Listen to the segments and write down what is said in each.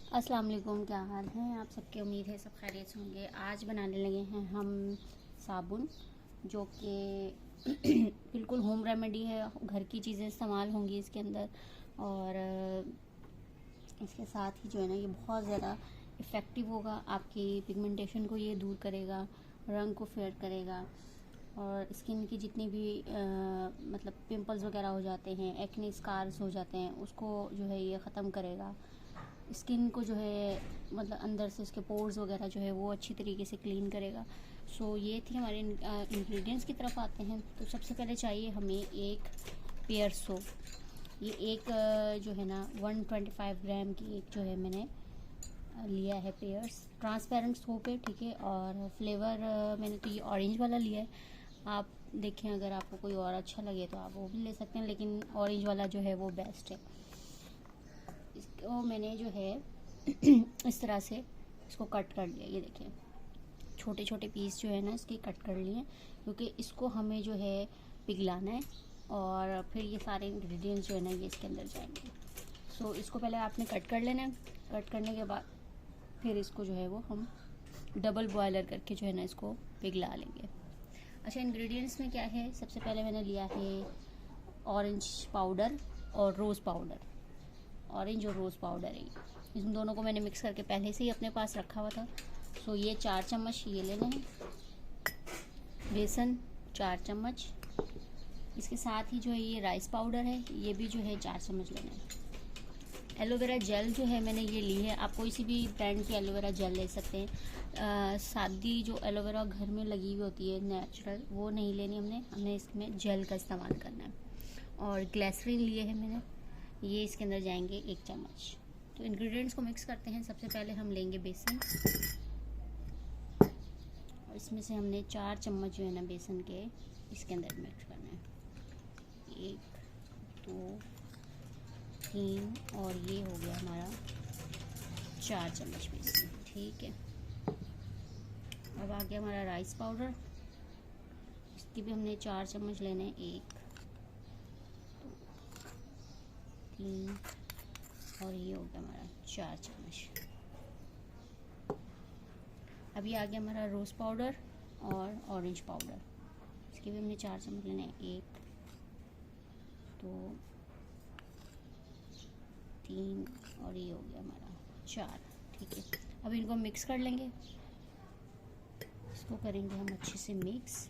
अस्सलाम वालेकुम, क्या हाल है आप सबके। उम्मीद है सब खैरियत से होंगे। आज बनाने लगे हैं हम साबुन, जो कि बिल्कुल होम रेमेडी है। घर की चीज़ें इस्तेमाल होंगी इसके अंदर, और इसके साथ ही जो है ना, ये बहुत ज़्यादा इफ़ेक्टिव होगा। आपकी पिगमेंटेशन को ये दूर करेगा, रंग को फेड करेगा, और स्किन की जितनी भी मतलब पिंपल्स वगैरह हो जाते हैं, एक्ने स्कार्स हो जाते हैं, उसको जो है ये ख़त्म करेगा। स्किन को जो है मतलब अंदर से इसके पोर्स वगैरह जो है वो अच्छी तरीके से क्लीन करेगा। सो ये थी हमारे इंग्रेडिएंट्स की तरफ आते हैं। तो सबसे पहले चाहिए हमें एक पेयर सोप। ये एक जो है ना 125 ग्राम की एक जो है मैंने लिया है पेयर्स। ट्रांसपेरेंट सोप है, ठीक है। और फ्लेवर मैंने तो ये ऑरेंज वाला लिया है। आप देखें, अगर आपको कोई और अच्छा लगे तो आप वो भी ले सकते हैं, लेकिन ऑरेंज वाला जो है वो बेस्ट है। इसको मैंने जो है इस तरह से इसको कट कर लिया। ये देखिए, छोटे छोटे पीस जो है ना इसके कट कर लिए, क्योंकि इसको हमें जो है पिघलाना है, और फिर ये सारे इंग्रेडिएंट्स जो है ना ये इसके अंदर जाएंगे। सो इसको पहले आपने कट कर लेना है। कट करने के बाद फिर इसको जो है वो हम डबल बॉयलर करके जो है ना इसको पिघला लेंगे। अच्छा, इंग्रेडिएंट्स में क्या है, सबसे पहले मैंने लिया है ऑरेंज पाउडर और रोज़ पाउडर। ऑरेंज और रोज़ पाउडर है, इन दोनों को मैंने मिक्स करके पहले से ही अपने पास रखा हुआ था। सो ये 4 चम्मच ये लेना है। बेसन 4 चम्मच। इसके साथ ही जो है ये राइस पाउडर है, ये भी जो है 4 चम्मच लेना है। एलोवेरा जेल जो है मैंने ये ली है। आप कोई सी भी ब्रांड की एलोवेरा जेल ले सकते हैं। सादी जो एलोवेरा घर में लगी हुई होती है नेचुरल, वो नहीं लेनी हमने इसमें जेल का इस्तेमाल करना है। और ग्लिसरीन लिए है मैंने, ये इसके अंदर जाएंगे 1 चम्मच। तो इंग्रेडिएंट्स को मिक्स करते हैं। सबसे पहले हम लेंगे बेसन, और इसमें से हमने 4 चम्मच जो है ना बेसन के इसके अंदर मिक्स करना है। 1 2 3 और ये हो गया हमारा 4 चम्मच बेसन, ठीक है। अब आ गया हमारा राइस पाउडर, इसकी भी हमने 4 चम्मच लेने हैं। 1 2 3 और ये हो गया हमारा 4 चम्मच। अभी आ गया हमारा रोज़ पाउडर और ऑरेंज पाउडर, इसके भी हमने 4 चम्मच लेने हैं। 1 2 3 और ये हो गया हमारा 4, ठीक है। अब इनको मिक्स कर लेंगे। इसको करेंगे हम अच्छे से मिक्स।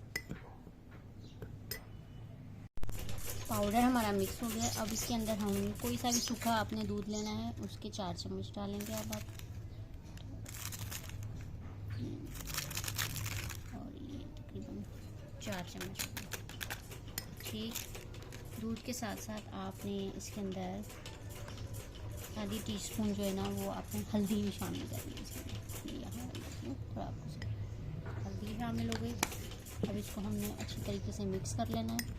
पाउडर हमारा मिक्स हो गया। अब इसके अंदर हम कोई सा भी सूखा आपने दूध लेना है, उसके 4 चम्मच डालेंगे। अब आप और ये तकरीबन 4 चम्मच, ठीक। दूध के साथ साथ आपने इसके अंदर आधी टीस्पून जो है ना वो आपने हल्दी भी शामिल करनी है इसमें। ये यहाँ थोड़ा आपको हल्दी शामिल हो गई। अब इसको हमने अच्छी तरीके से मिक्स कर लेना है।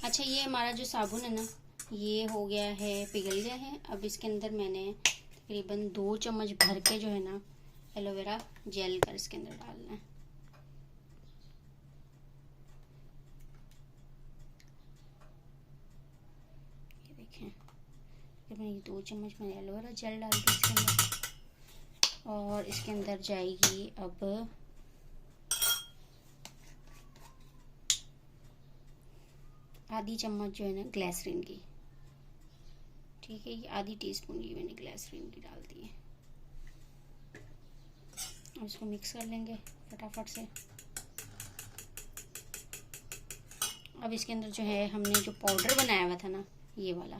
अच्छा, ये हमारा जो साबुन है ना ये हो गया है, पिघल गया है। अब इसके अंदर मैंने तकरीबन 2 चम्मच भर के जो है ना एलोवेरा जेल कर इसके अंदर डालना है। ये देखें, तकरीबन 2 चम्मच मैंने एलोवेरा जेल डाल दी इसके अंदर। और इसके अंदर जाएगी अब आधी चम्मच जो है ना ग्लिसरीन की, ठीक है। ये आधी टीस्पून ये मैंने ग्लिसरीन की डाल दी है। अब इसको मिक्स कर लेंगे फटाफट से। अब इसके अंदर जो है हमने जो पाउडर बनाया हुआ था ना ये वाला,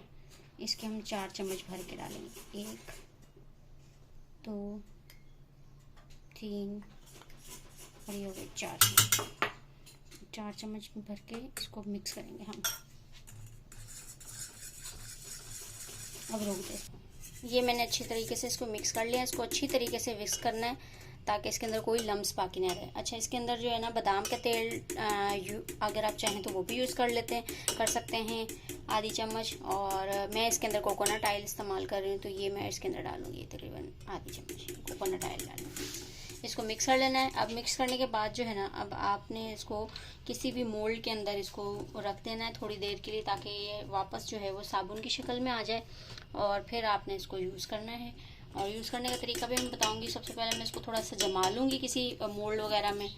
इसके हम 4 चम्मच भर के डालेंगे। 1 2 3 और ये हो गए 4 चम्मच भर के इसको मिक्स करेंगे हम। अब रोक दे। ये मैंने अच्छी तरीके से इसको मिक्स कर लिया। इसको अच्छी तरीके से मिक्स करना है ताकि इसके अंदर कोई लम्स बाकी ना रहे। अच्छा, इसके अंदर जो है ना बादाम का तेल अगर आप चाहें तो वो भी यूज़ कर सकते हैं, आधी चम्मच। और मैं इसके अंदर कोकोनट ऑयल इस्तेमाल कर रही हूँ, तो ये मैं इसके अंदर डालूँगी तकरीबन आधी चम्मच कोकोनट ऑयल डालूँगी। इसको मिक्स कर लेना है। अब मिक्स करने के बाद जो है ना, अब आपने इसको किसी भी मोल्ड के अंदर इसको रख देना है थोड़ी देर के लिए, ताकि ये वापस जो है वो साबुन की शक्ल में आ जाए, और फिर आपने इसको यूज़ करना है। और यूज़ करने का तरीका भी मैं बताऊंगी। सबसे पहले मैं इसको थोड़ा सा जमा लूँगी किसी मोल्ड वगैरह में।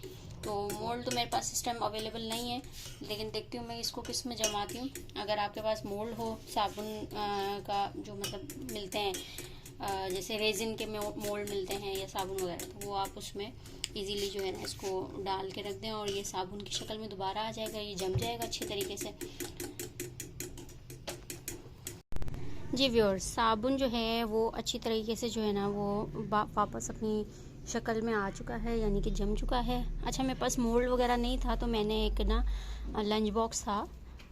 तो मोल्ड तो मेरे पास इस टाइम अवेलेबल नहीं है, लेकिन देखती हूँ मैं इसको किस में जमाती हूँ। अगर आपके पास मोल्ड हो साबुन का, जो मतलब मिलते हैं जैसे रेजिन के मोल्ड मिलते हैं या साबुन वगैरह, तो वो आप उसमें इजीली जो है ना इसको डाल के रख दें, और ये साबुन की शक्ल में दोबारा आ जाएगा, ये जम जाएगा अच्छी तरीके से। जी व्यूअर्स, साबुन जो है वो अच्छी तरीके से जो है ना वो वापस अपनी शक्ल में आ चुका है, यानी कि जम चुका है। अच्छा, मेरे पास मोल्ड वगैरह नहीं था, तो मैंने एक ना लंच बॉक्स था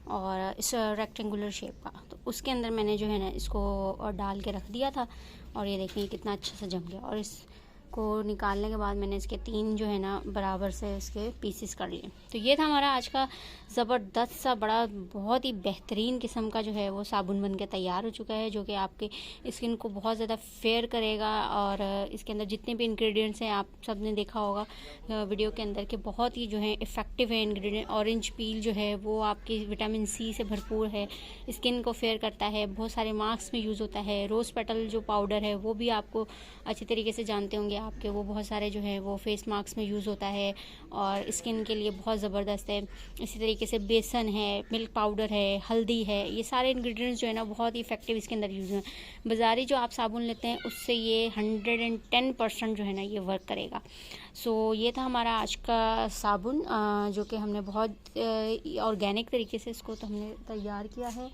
और इस रेक्टेंगुलर शेप का, तो उसके अंदर मैंने जो है ना इसको डाल के रख दिया था, और ये देखिए कितना अच्छा से जम गया। और इसको निकालने के बाद मैंने इसके 3 जो है ना बराबर से इसके पीसेस कर लिए। तो ये था हमारा आज का ज़बरदस्त सा बड़ा बहुत ही बेहतरीन किस्म का जो है वो साबुन बन के तैयार हो चुका है, जो कि आपके स्किन को बहुत ज़्यादा फेयर करेगा। और इसके अंदर जितने भी इंग्रेडिएंट्स हैं, आप सब ने देखा होगा वीडियो के अंदर के, बहुत ही जो है इफ़ेक्टिव है इंग्रेडिएंट। ऑरेंज पील जो है वो आपकी विटामिन सी से भरपूर है, स्किन को फेयर करता है। बहुत सारे मास्क में यूज़ होता है। रोज़ पेटल जो पाउडर है वो भी आपको अच्छी तरीके से जानते होंगे आपके, वो बहुत सारे जो है वो फेस मास्क में यूज़ होता है और स्किन के लिए बहुत ज़बरदस्त है। इसी तरीके से बेसन है, मिल्क पाउडर है, हल्दी है, ये सारे इंग्रेडिएंट्स जो है ना बहुत ही इफ़ेक्टिव इसके अंदर यूज़ हैं। बाज़ारी जो आप साबुन लेते हैं उससे ये 110% जो है ना ये वर्क करेगा। सो ये था हमारा आज का साबुन, जो कि हमने बहुत ऑर्गेनिक तरीके से इसको तो हमने तैयार किया है।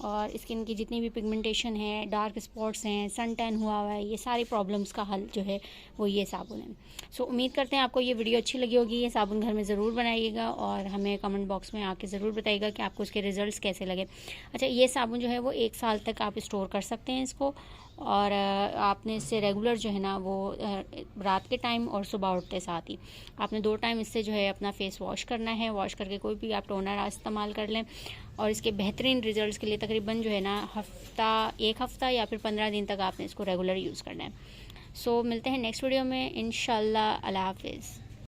और स्किन की जितनी भी पिगमेंटेशन है, डार्क स्पॉट्स हैं, सन टैन हुआ हुआ है, ये सारी प्रॉब्लम्स का हल जो है वो ये साबुन है। सो उम्मीद करते हैं आपको ये वीडियो अच्छी लगी होगी। ये साबुन घर में ज़रूर बनाइएगा और हमें कमेंट बॉक्स में आके ज़रूर बताइएगा कि आपको इसके रिज़ल्ट्स कैसे लगे। अच्छा, ये साबुन जो है वो 1 साल तक आप स्टोर कर सकते हैं इसको, और आपने इससे रेगुलर जो है ना वो रात के टाइम और सुबह उठते साथ ही आपने 2 टाइम इससे जो है अपना फेस वॉश करना है। वॉश करके कोई भी आप टोनर इस्तेमाल कर लें, और इसके बेहतरीन रिजल्ट्स के लिए तकरीबन जो है ना एक हफ़्ता या फिर 15 दिन तक आपने इसको रेगुलर यूज़ करना है। सो मिलते हैं नेक्स्ट वीडियो में इंशाल्लाह। अल्लाह हाफिज़।